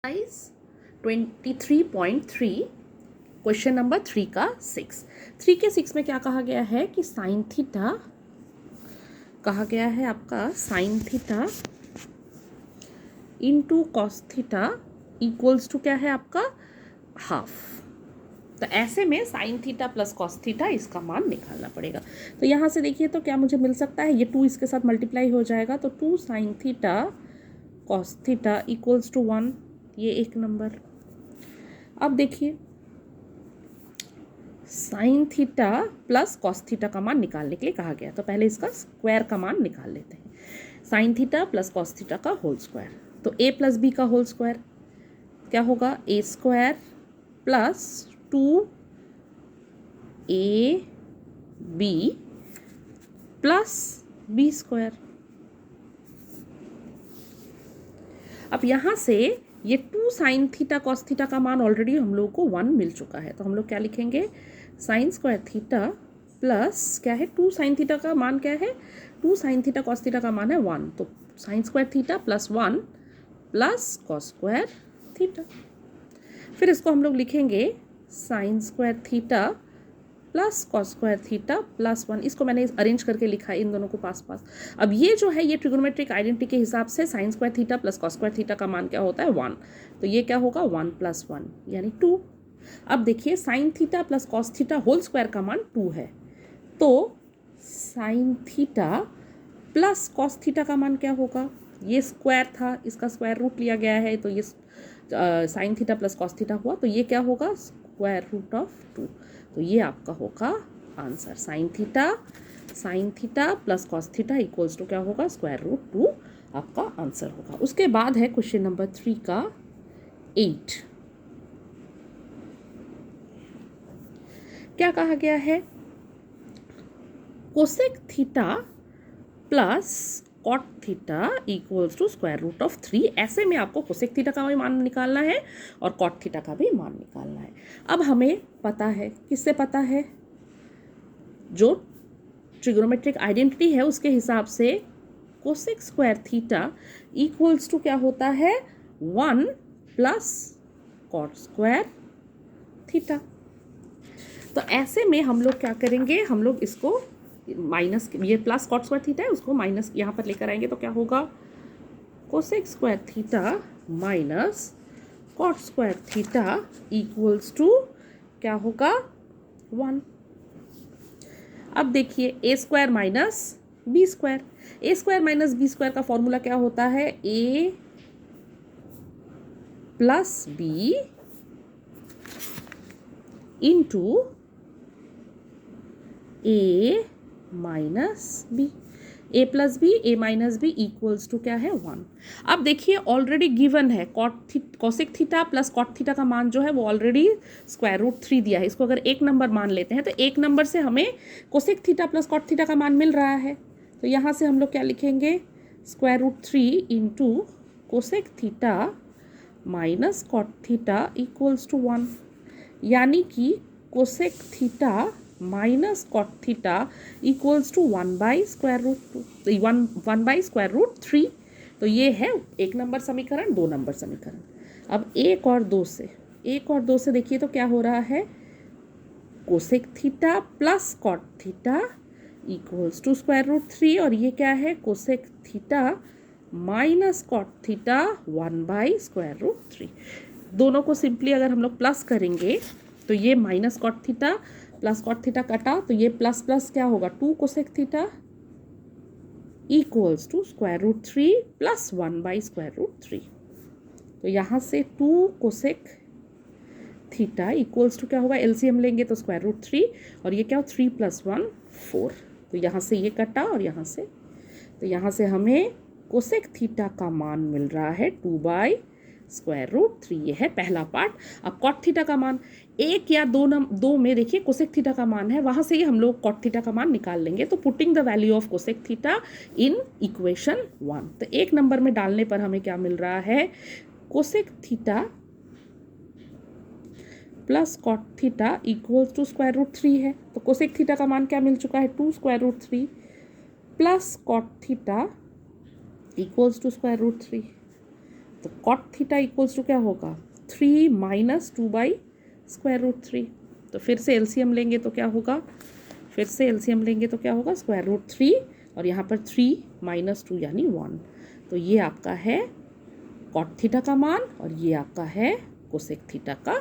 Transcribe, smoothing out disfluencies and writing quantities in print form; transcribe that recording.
Exercise 23.3 question number 3 का 3 के 6 में क्या कहा गया है कि साइन थीटा कहा गया है आपका sine theta into cos theta equals to क्या है आपका हाफ। तो ऐसे में sine theta plus cos theta इसका मान निकालना पड़ेगा। तो यहाँ से देखिए तो क्या मुझे मिल सकता है, ये 2 इसके साथ मल्टीप्लाई हो जाएगा तो 2 sine theta cos theta equals to 1, ये एक नंबर। अब देखिए sine theta plus cos theta का मान निकालने के लिए कहा गया, तो पहले इसका स्क्वायर का मान निकाल लेते हैं। Sign theta plus cos theta का होल स्क्वायर, तो a प्लस बी का होल स्क्वायर क्या होगा, a square plus 2ab plus b square. अब यहाँ से ये 2 साइन थीटा कॉस थीटा का मान ऑलरेडी हम लोग को 1 मिल चुका है, तो हम लोग क्या लिखेंगे, साइन स्क्वायर थीटा प्लस क्या है 2 साइन थीटा का मान क्या है, 2 साइन थीटा कॉस थीटा का मान है 1, तो sine square theta plus 1 plus cos square theta. फिर इसको हम लोग लिखेंगे sine square theta plus cos square theta plus 1, इसको मैंने अरेंज करके लिखा है इन दोनों को पास पास। अब ये जो है ये ट्रिगोनोमेट्रिक आइडेंटिटी के हिसाब से sine square theta plus cos square theta का मान क्या होता है 1, तो ये क्या होगा 1 प्लस 1 यानी 2। अब देखिए sine theta plus cos theta whole square का मान 2 है, तो sine theta plus cos theta का मान क्या होगा, ये स्क्वायर था इसका स्क्वायर रूट लिया गया है, तो ये sign theta plus cos theta हुआ, तो ये क्या होगा स्क्वायर रूट ऑफ 2, तो ये आपका होगा answer. Sine theta plus cos theta equals to क्या होगा स्क्वायर रूट 2 आपका आंसर होगा। उसके बाद है क्वेश्चन नंबर 3 का 8। क्या कहा गया है, cosec theta plus cot theta equals to square root of 3। ऐसे में आपको कोसेक थीटा का भी मान निकालना है और कॉट थीटा का भी मान निकालना है। अब हमें पता है, किससे पता है, जो ट्रिगोनोमेट्रिक आइडेंटिटी है उसके हिसाब से cosec square theta equals to क्या होता है 1 प्लस कॉट स्क्वायर थीटा। तो ऐसे में हम लोग क्या करेंगे, हम लोग इसको माइनस, ये प्लस कॉट स्क्वायर थीटा है उसको माइनस यहाँ पर लेकर आएंगे, तो क्या होगा cosec square theta minus cot square theta equals to क्या होगा 1। अब देखिए A square minus B square, A square minus B square का फॉर्मूला क्या होता है, A plus B into A minus B, A plus B A minus B equals to क्या है 1। अब देखिए ऑलरेडी गिवन है cosec theta plus cot theta का मान जो है वो ऑलरेडी स्क्वायर रूट 3 दिया है, इसको अगर एक नंबर मान लेते हैं तो एक नंबर से हमें cosec theta plus cot theta का मान मिल रहा है, तो यहाँ से हम लोग क्या लिखेंगे square root 3 into cosec theta minus cot theta equals to 1, यानी कि cosec theta minus cot theta equals to 1 by square root 2, 1 by square root 3। तो ये है एक नंबर समीकरण, 2 नंबर समीकरण। अब एक और दो से देखिए तो क्या हो रहा है, cosec theta plus cot theta equals to square root 3, और ये क्या है cosec theta minus cot theta 1 by square root 3। दोनों को सिंपली अगर हम लोग प्लस करेंगे तो ये minus cot theta plus cot theta कटा, तो ये प्लस प्लस क्या होगा 2 cosec theta equals to square root 3 plus 1 by square root 3। तो यहाँ से 2 कोसेक थीटा इक्वल्स टू क्या होगा, एलसीएम लेंगे तो स्क्वायर रूट 3, और ये क्या हो 3 प्लस 1 4, तो यहाँ से ये कटा और यहाँ से, तो यहाँ से हमें कोसेक थीटा का मान मिल रहा है 2 बाई स्क्वायर रूट 3। ये है पहला पार्ट। अब कॉट थीटा का मान 1 या 2 में देखिए कोसेक थीटा का मान है, वहाँ से ही हम लोग कॉट थीटा का मान निकाल लेंगे, तो putting the value of cosec theta in equation 1, तो एक नंबर में डालने पर हमें क्या मिल रहा है cosec theta plus cot theta equals to square root 3 है, तो कोसेक थीटा का मान क्या मिल चुका है 2 square root 3 plus cot theta equals to square root 3। तो कॉट थीटा इक्वल्स टू क्या होगा 3 माइनस 2/√3। तो फिर से एलसीएम लेंगे तो क्या होगा, √3 और यहाँ पर 3 माइनस 2 यानी 1। तो ये आपका है कॉट थीटा का मान और ये आपका है कोसेक थीटा का